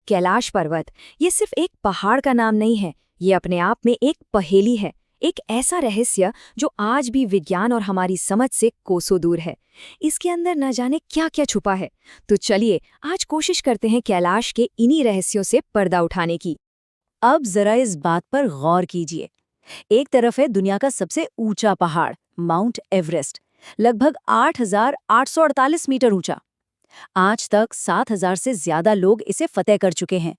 कैलाश पर्वत ये सिर्फ एक पहाड़ का नाम नहीं है, ये अपने आप में एक पहेली है, एक ऐसा रहस्य जो आज भी विज्ञान और हमारी समझ से कोसों दूर है। इसके अंदर न जाने क्या क्या छुपा है। तो चलिए आज कोशिश करते हैं कैलाश के इन्हीं रहस्यों से पर्दा उठाने की। अब जरा इस बात पर गौर कीजिए। एक तरफ है दुनिया का सबसे ऊंचा पहाड़ माउंट एवरेस्ट, लगभग 8,848 मीटर ऊंचा। आज तक 7,000 से ज्यादा लोग इसे फतेह कर चुके हैं।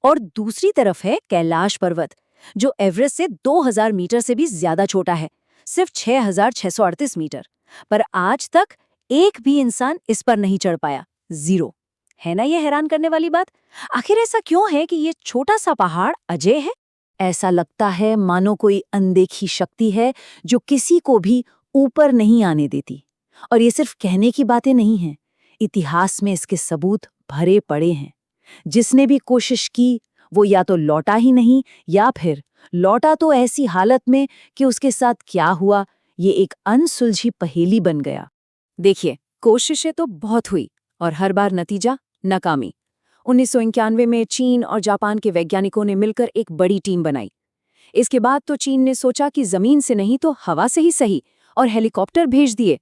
और दूसरी तरफ है कैलाश पर्वत, जो एवरेस्ट से 2,000 मीटर से भी ज्यादा छोटा है, सिर्फ 6,638 मीटर। पर आज तक एक भी इंसान इस पर नहीं चढ़ पाया, जीरो। है ना ये हैरान करने वाली बात? आखिर ऐसा क्यों है कि ये छोटा सा पहाड़ अजय है? ऐसा लगता है मानो कोई अनदेखी शक्ति है जो किसी को भी ऊपर नहीं आने देती। और ये सिर्फ कहने की बातें नहीं हैं, इतिहास में इसके सबूत भरे पड़े हैं। जिसने भी कोशिश की वो या तो लौटा ही नहीं, या फिर लौटा तो ऐसी हालत में कि उसके साथ क्या हुआ ये एक अनसुलझी पहेली बन गया। देखिए, कोशिशें तो बहुत हुई और हर बार नतीजा नाकामी। 1991 में चीन और जापान के वैज्ञानिकों ने मिलकर एक बड़ी टीम बनाई। इसके बाद तो चीन ने सोचा कि जमीन से नहीं तो हवा से ही सही, और हेलीकॉप्टर भेज दिए।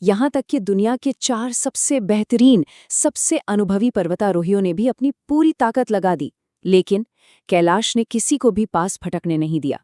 यहाँ तक कि दुनिया के 4 सबसे बेहतरीन, सबसे अनुभवी पर्वतारोहियों ने भी अपनी पूरी ताकत लगा दी, लेकिन कैलाश ने किसी को भी पास फटकने नहीं दिया।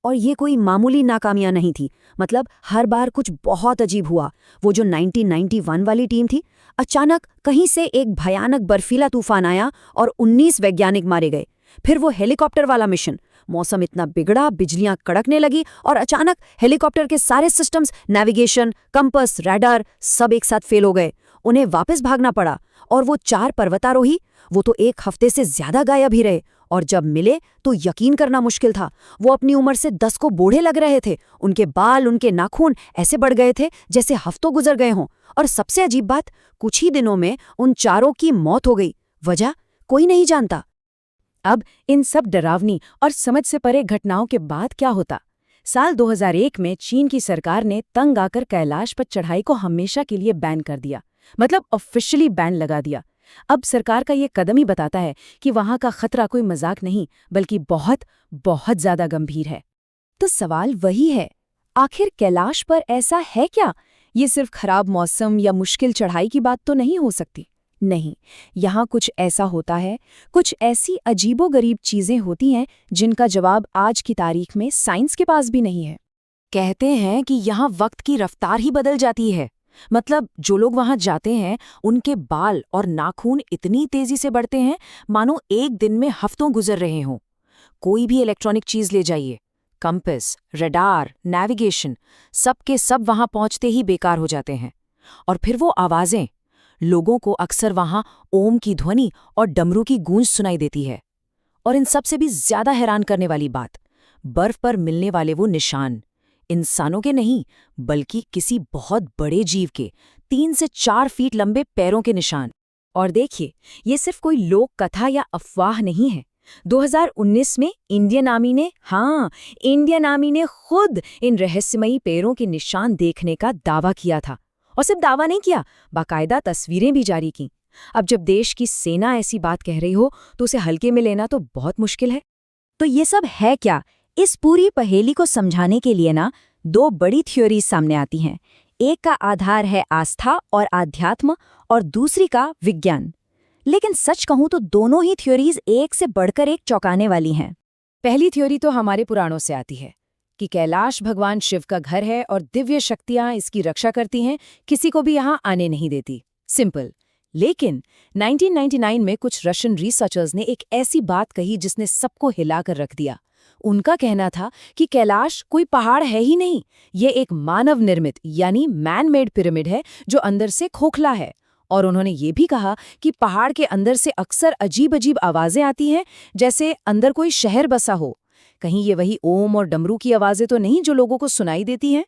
और ये कोई मामूली नाकामियां नहीं थी, मतलब हर बार कुछ बहुत अजीब हुआ। वो जो 1991 वाली टीम थी, अचानक कहीं से एक भयानक बर्फीला तूफान आया और 19 वैज्ञानिक मारे गए। फिर वो हेलीकॉप्टर वाला मिशन, मौसम इतना बिगड़ा, बिजलियां कड़कने लगी और अचानक हेलीकॉप्टर के सारे सिस्टम्स, नेविगेशन, कंपास, रडार सब एक साथ फेल हो गए। उन्हें वापस भागना पड़ा। और वो 4 पर्वतारोही, वो तो 1 हफ्ते से ज्यादा गायब ही रहे। और जब मिले तो यकीन करना मुश्किल था। वो अपनी उम्र से 10 को बूढ़े लग रहे थे। उनके बाल, उनके नाखून ऐसे बढ़ गए थे जैसे हफ्तों गुजर गए हों। और सबसे अजीब बात, कुछ ही दिनों में उन 4 की मौत हो गई। वजह कोई नहीं जानता। अब इन सब डरावनी और समझ से परे घटनाओं के बाद क्या होता? साल 2001 में चीन की सरकार ने तंग आकर कैलाश पर चढ़ाई को हमेशा के लिए बैन कर दिया, मतलब ऑफिशियली बैन लगा दिया। अब सरकार का ये कदम ही बताता है कि वहां का खतरा कोई मजाक नहीं, बल्कि बहुत बहुत ज्यादा गंभीर है। तो सवाल वही है, आखिर कैलाश पर ऐसा है क्या? ये सिर्फ खराब मौसम या मुश्किल चढ़ाई की बात तो नहीं हो सकती। नहीं, यहाँ कुछ ऐसा होता है, कुछ ऐसी अजीबोगरीब चीजें होती हैं जिनका जवाब आज की तारीख में साइंस के पास भी नहीं है। कहते हैं कि यहाँ वक्त की रफ्तार ही बदल जाती है। मतलब जो लोग वहां जाते हैं उनके बाल और नाखून इतनी तेजी से बढ़ते हैं मानो एक दिन में हफ्तों गुजर रहे हों। कोई भी इलेक्ट्रॉनिक चीज ले जाइए, कंपास, रडार, नेविगेशन, सब के सब वहां पहुंचते ही बेकार हो जाते हैं। और फिर वो आवाजें, लोगों को अक्सर वहां ओम की ध्वनि और डमरू की गूंज सुनाई देती है। और इन सबसे भी ज्यादा हैरान करने वाली बात, बर्फ पर मिलने वाले वो निशान, इंसानों के नहीं बल्कि किसी बहुत बड़े जीव के 3 से 4 फीट लंबे पैरों के निशान। और देखिए, ये सिर्फ कोई लोक कथा या अफवाह नहीं है। 2019 में इंडियन आर्मी ने खुद इन रहस्यमयी पैरों के निशान देखने का दावा किया था। और सिर्फ दावा नहीं किया, बाकायदा तस्वीरें भी जारी की। अब जब देश की सेना ऐसी बात कह रही हो तो उसे हल्के में लेना तो बहुत मुश्किल है। तो ये सब है क्या? इस पूरी पहेली को समझाने के लिए 2 बड़ी थ्योरीज सामने आती हैं। एक का आधार है आस्था और आध्यात्म, और दूसरी का विज्ञान। लेकिन सच कहूं तो दोनों ही थ्योरीज एक से बढ़कर एक चौंकाने वाली हैं। पहली थ्योरी तो हमारे पुराणों से आती है कि कैलाश भगवान शिव का घर है और दिव्य शक्तियां इसकी रक्षा करती हैं, किसी को भी यहां आने नहीं देती। सिंपल। लेकिन 1999 में कुछ रशियन रिसर्चर्स ने एक ऐसी बात कही जिसने सबको हिलाकर रख दिया। उनका कहना था कि कैलाश कोई पहाड़ है ही नहीं, ये एक मानव निर्मित यानी मैन मेड पिरामिड है जो अंदर से खोखला है। और उन्होंने ये भी कहा कि पहाड़ के अंदर से अक्सर अजीब अजीब आवाजें आती हैं, जैसे अंदर कोई शहर बसा हो। कहीं ये वही ओम और डमरू की आवाजें तो नहीं जो लोगों को सुनाई देती हैं?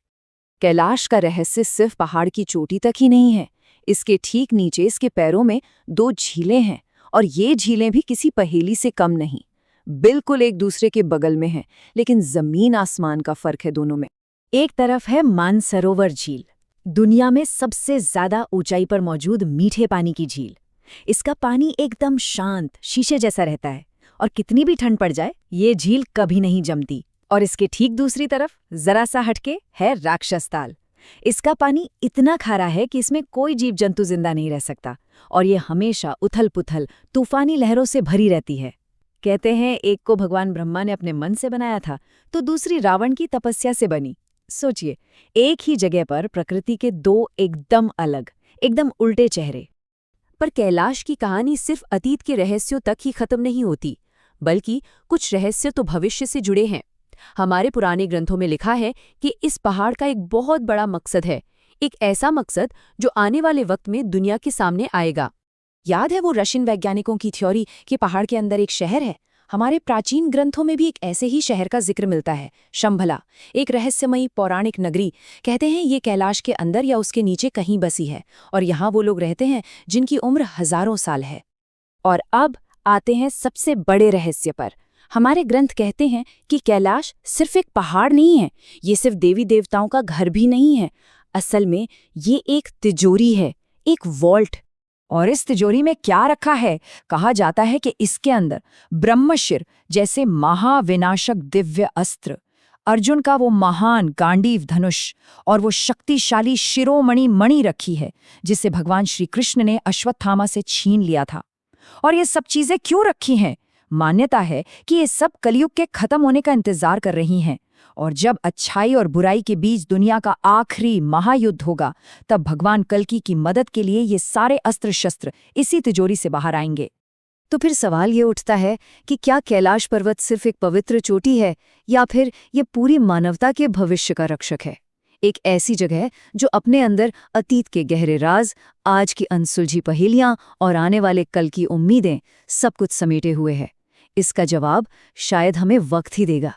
कैलाश का रहस्य सिर्फ पहाड़ की चोटी तक ही नहीं है। इसके ठीक नीचे इसके पैरों में 2 झीलें हैं, और ये झीलें भी किसी पहेली से कम नहीं, बिल्कुल एक दूसरे के बगल में हैं, लेकिन जमीन आसमान का फर्क है दोनों में। एक तरफ है मानसरोवर झील, दुनिया में सबसे ज्यादा ऊंचाई पर मौजूद मीठे पानी की झील। इसका पानी एकदम शांत शीशे जैसा रहता है और कितनी भी ठंड पड़ जाए ये झील कभी नहीं जमती। और इसके ठीक दूसरी तरफ जरा सा हटके है राक्षस ताल। इसका पानी इतना खारा है कि इसमें कोई जीव जंतु जिंदा नहीं रह सकता और ये हमेशा उथल पुथल तूफानी लहरों से भरी रहती है। कहते हैं एक को भगवान ब्रह्मा ने अपने मन से बनाया था तो दूसरी रावण की तपस्या से बनी। सोचिए, एक ही जगह पर प्रकृति के दो एकदम अलग, एकदम उल्टे चेहरे। पर कैलाश की कहानी सिर्फ अतीत के रहस्यों तक ही खत्म नहीं होती, बल्कि कुछ रहस्य तो भविष्य से जुड़े हैं। हमारे पुराने ग्रंथों में लिखा है कि इस पहाड़ का एक बहुत बड़ा मकसद है, एक ऐसा मकसद जो आने वाले वक्त में दुनिया के सामने आएगा। याद है वो रशियन वैज्ञानिकों की थ्योरी कि पहाड़ के अंदर एक शहर है? हमारे प्राचीन ग्रंथों में भी एक ऐसे ही शहर का जिक्र मिलता है, शंभला, एक रहस्यमयी पौराणिक नगरी। कहते हैं ये कैलाश के अंदर या उसके नीचे कहीं बसी है और यहाँ वो लोग रहते हैं जिनकी उम्र हजारों साल है। और अब आते हैं सबसे बड़े रहस्य पर। हमारे ग्रंथ कहते हैं कि कैलाश सिर्फ एक पहाड़ नहीं है, ये सिर्फ देवी देवताओं का घर भी नहीं है। असल में ये एक तिजोरी है, एक वॉल्ट। और इस तिजोरी में क्या रखा है? कहा जाता है कि इसके अंदर ब्रह्मशिर जैसे महाविनाशक दिव्य अस्त्र, अर्जुन का वो महान गांडीव धनुष और वो शक्तिशाली शिरोमणि मणि रखी है जिसे भगवान श्री कृष्ण ने अश्वत्थामा से छीन लिया था। और ये सब चीजें क्यों रखी हैं? मान्यता है कि ये सब कलयुग के खत्म होने का इंतजार कर रही हैं और जब अच्छाई और बुराई के बीच दुनिया का आखिरी महायुद्ध होगा तब भगवान कल्कि की मदद के लिए ये सारे अस्त्र शस्त्र इसी तिजोरी से बाहर आएंगे। तो फिर सवाल ये उठता है कि क्या कैलाश पर्वत सिर्फ एक पवित्र चोटी है या फिर ये पूरी मानवता के भविष्य का रक्षक है? एक ऐसी जगह जो अपने अंदर अतीत के गहरे राज, आज की अनसुलझी पहेलियां और आने वाले कल की उम्मीदें सब कुछ समेटे हुए है। इसका जवाब शायद हमें वक्त ही देगा।